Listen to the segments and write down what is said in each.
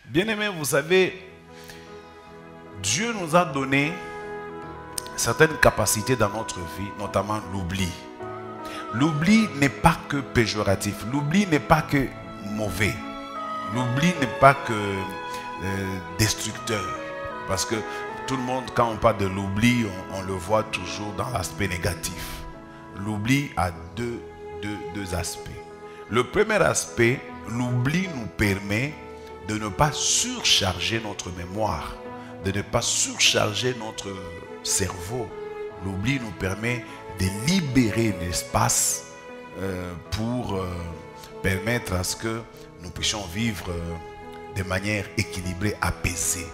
Bien-aimés, vous savez, Dieu nous a donné certaines capacités dans notre vie, notamment l'oubli. L'oubli n'est pas que péjoratif, l'oubli n'est pas que mauvais, l'oubli n'est pas que destructeur. Parce que tout le monde, quand on parle de l'oubli, on le voit toujours dans l'aspect négatif. L'oubli a deux aspects. Le premier aspect, l'oubli nous permet de ne pas surcharger notre mémoire, de ne pas surcharger notre cerveau. L'oubli nous permet de libérer l'espace pour permettre à ce que nous puissions vivre de manière équilibrée, apaisée.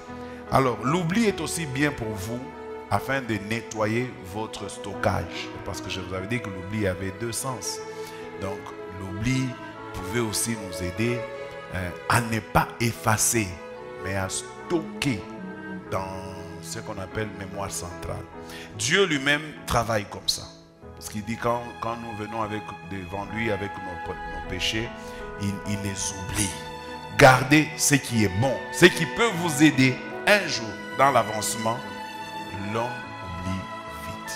Alors, l'oubli est aussi bien pour vous afin de nettoyer votre stockage. Parce que je vous avais dit que l'oubli avait deux sens. Donc, l'oubli pouvait aussi nous aider à ne pas effacer, mais à stocker dans ce qu'on appelle mémoire centrale. Dieu lui-même travaille comme ça. Parce qu'il dit quand nous venons devant lui avec nos péchés, il les oublie. Gardez ce qui est bon, ce qui peut vous aider un jour dans l'avancement. L'homme oublie vite.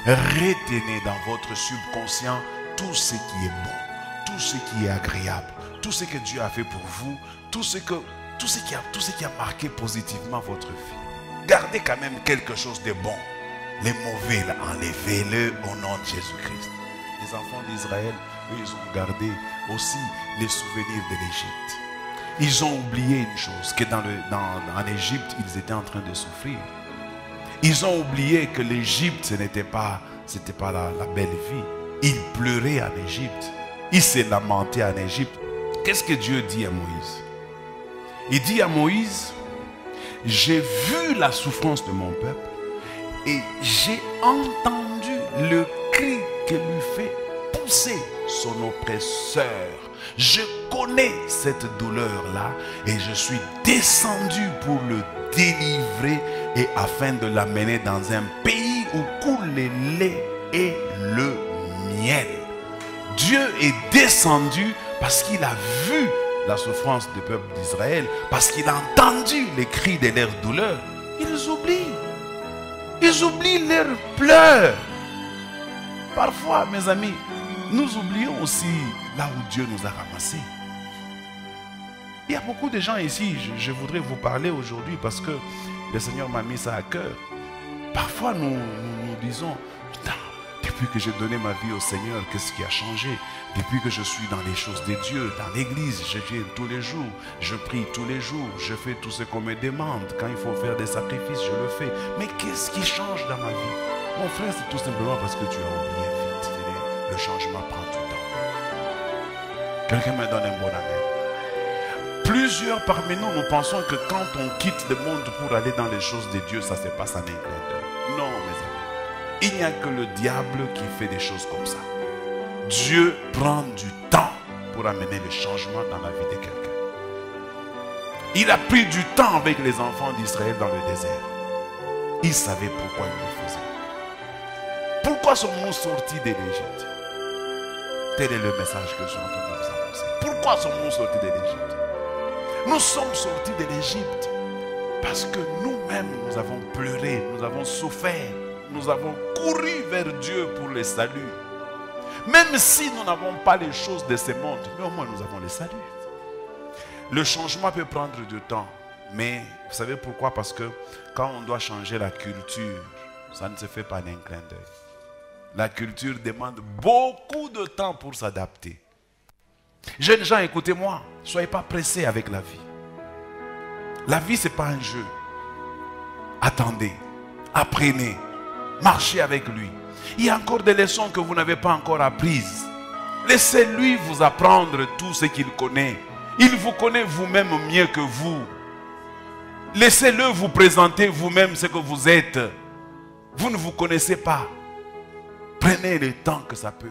Retenez dans votre subconscient tout ce qui est bon, tout ce qui est agréable, tout ce que Dieu a fait pour vous, tout ce qui a marqué positivement votre vie. Gardez quand même quelque chose de bon. Les mauvais, enlevez-le au nom de Jésus-Christ. Les enfants d'Israël, eux, ils ont gardé aussi les souvenirs de l'Égypte. Ils ont oublié une chose, que en Égypte, ils étaient en train de souffrir. Ils ont oublié que l'Égypte, ce n'était pas la belle vie. Ils pleuraient en Égypte. Ils se lamentaient en Égypte. Qu'est-ce que Dieu dit à Moïse? Il dit à Moïse, j'ai vu la souffrance de mon peuple et j'ai entendu le cri que lui fait pousser son oppresseur. Je connais cette douleur-là et je suis descendu pour le délivrer et afin de l'amener dans un pays où coule le lait et le miel. Dieu est descendu parce qu'il a vu la souffrance du peuple d'Israël, parce qu'il a entendu les cris de leur douleur. Ils oublient leurs pleurs. Parfois, mes amis, nous oublions aussi là où Dieu nous a ramassés. Il y a beaucoup de gens ici, je voudrais vous parler aujourd'hui parce que le Seigneur m'a mis ça à cœur. Parfois nous disons, putain, depuis que j'ai donné ma vie au Seigneur, qu'est-ce qui a changé? Depuis que je suis dans les choses de Dieu, dans l'église, je viens tous les jours, je prie tous les jours, je fais tout ce qu'on me demande. Quand il faut faire des sacrifices, je le fais. Mais qu'est-ce qui change dans ma vie? Mon frère, c'est tout simplement parce que tu as oublié vite. Le changement prend du temps. Quelqu'un me donne un bon amen. Plusieurs parmi nous pensons que quand on quitte le monde pour aller dans les choses de Dieu, ça se passe en un clin d'œil. Non, mes amis. Il n'y a que le diable qui fait des choses comme ça. Dieu prend du temps pour amener le changement dans la vie de quelqu'un. Il a pris du temps avec les enfants d'Israël dans le désert. Il savait pourquoi il le faisait. Pourquoi sommes-nous sortis de l'Égypte? Tel est le message que je suis en train de vous annoncer. Pourquoi sommes-nous sortis de l'Égypte? Nous sommes sortis de l'Égypte parce que nous-mêmes, nous avons pleuré, nous avons souffert, nous avons couru vers Dieu pour le salut. Même si nous n'avons pas les choses de ce monde, mais au moins nous avons le salut. Le changement peut prendre du temps, mais vous savez pourquoi? Parce que quand on doit changer la culture, ça ne se fait pas d'un clin d'œil. La culture demande beaucoup de temps pour s'adapter. Jeunes gens, écoutez-moi, ne soyez pas pressés avec la vie. La vie, ce n'est pas un jeu. Attendez, apprenez, marchez avec lui. Il y a encore des leçons que vous n'avez pas encore apprises. Laissez-lui vous apprendre tout ce qu'il connaît. Il vous connaît vous-même mieux que vous. Laissez-le vous présenter vous-même ce que vous êtes. Vous ne vous connaissez pas. Prenez le temps que ça peut.